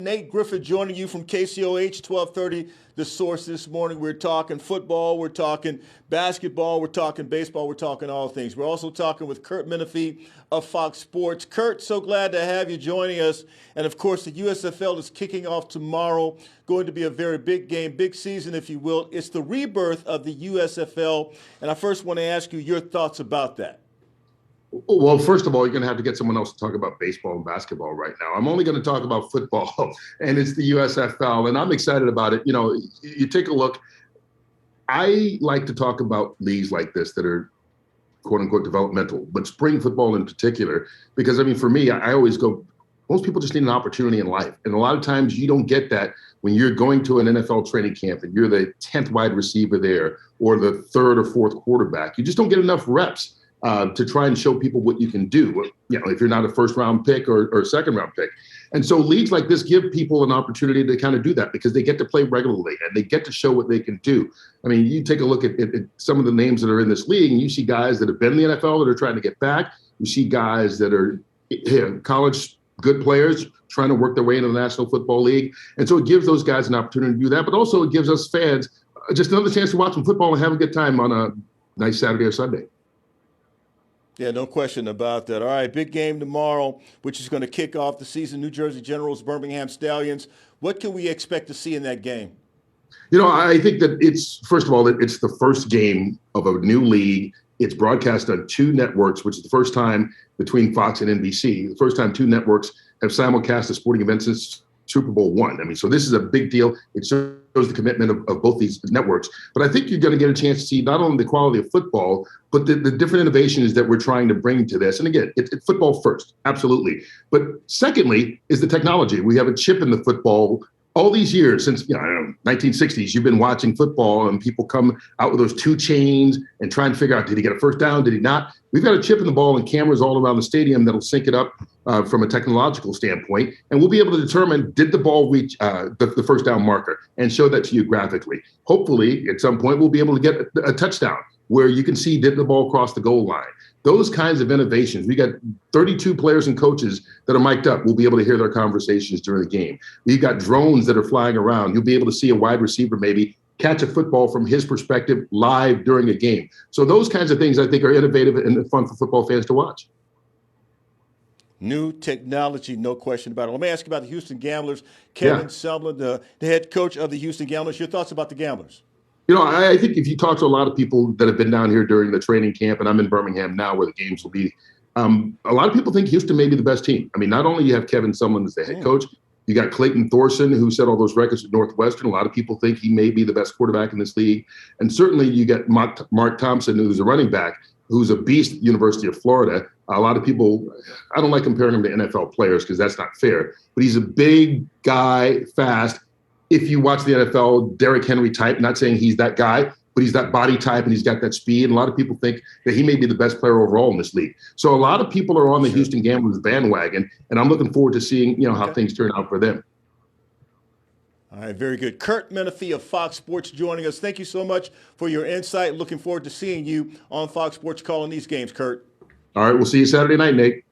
Nate Griffin joining you from KCOH 1230 The Source this morning. We're talking football, we're talking basketball, we're talking baseball, we're talking all things. We're also talking with Curt Menefee of Fox Sports. Curt, so glad to have you joining us. And of course, the USFL is kicking off tomorrow. Going to be a very big game, big season, if you will. It's the rebirth of the USFL. And I first want to ask you your thoughts about that. Well, first of all, you're going to have to get someone else to talk about baseball and basketball right now. I'm only going to talk about football, and it's the USFL, and I'm excited about it. You know, you take a look. I like to talk about leagues like this that are quote unquote developmental, but spring football in particular, because I mean, for me, I always go, most people just need an opportunity in life. And a lot of times you don't get that when you're going to an NFL training camp and you're the 10th wide receiver there or the third or fourth quarterback. You just don't get enough reps to try and show people what you can do, you know, if you're not a first round pick or second round pick. And so leagues like this give people an opportunity to kind of do that because they get to play regularly and they get to show what they can do. I mean, you take a look at some of the names that are in this league and you see guys that have been in the NFL that are trying to get back. You see guys that are college good players trying to work their way into the National Football League. And so it gives those guys an opportunity to do that, but also it gives us fans just another chance to watch some football and have a good time on a nice Saturday or Sunday. Yeah, no question about that. All right, big game tomorrow, which is going to kick off the season. New Jersey Generals, Birmingham Stallions. What can we expect to see in that game? You know, I think that it's, first of all, that it's the first game of a new league. It's broadcast on two networks, which is the first time between Fox and NBC. The first time two networks have simulcast a sporting event since Super Bowl I. I mean, so this is a big deal. It shows the commitment of both these networks. But I think you're going to get a chance to see not only the quality of football, but the different innovations that we're trying to bring to this. And again, it's football first, absolutely. But secondly is the technology. We have a chip in the football. All these years since, you know, 1960s, you've been watching football and people come out with those two chains and try and figure out, did he get a first down? Did he not? We've got a chip in the ball and cameras all around the stadium that'll sync it up from a technological standpoint. And we'll be able to determine, did the ball reach the first down marker and show that to you graphically. Hopefully, at some point, we'll be able to get a touchdown where you can see, did the ball cross the goal line? Those kinds of innovations. We got 32 players and coaches that are mic'd up. We'll be able to hear their conversations during the game. We've got drones that are flying around. You'll be able to see a wide receiver maybe catch a football from his perspective live during a game. So those kinds of things I think are innovative and fun for football fans to watch. New technology, no question about it. Let me ask you about the Houston Gamblers. Kevin Sumlin, the head coach of the Houston Gamblers. Your thoughts about the Gamblers? You know, I think if you talk to a lot of people that have been down here during the training camp, and I'm in Birmingham now where the games will be, a lot of people think Houston may be the best team. I mean, not only you have Kevin Sumlin as the head coach, you got Clayton Thorson, who set all those records at Northwestern. A lot of people think he may be the best quarterback in this league. And certainly you got Mark Thompson, who's a running back, who's a beast at the University of Florida. A lot of people, I don't like comparing him to NFL players because that's not fair, but he's a big guy, fast. If you watch the NFL, Derrick Henry type, not saying he's that guy, but he's that body type and he's got that speed. And a lot of people think that he may be the best player overall in this league. So a lot of people are on the Houston Gamblers bandwagon, and I'm looking forward to seeing, you know, how things turn out for them. All right, very good. Curt Menefee of Fox Sports joining us. Thank you so much for your insight. Looking forward to seeing you on Fox Sports calling these games, Curt. All right, we'll see you Saturday night, Nate.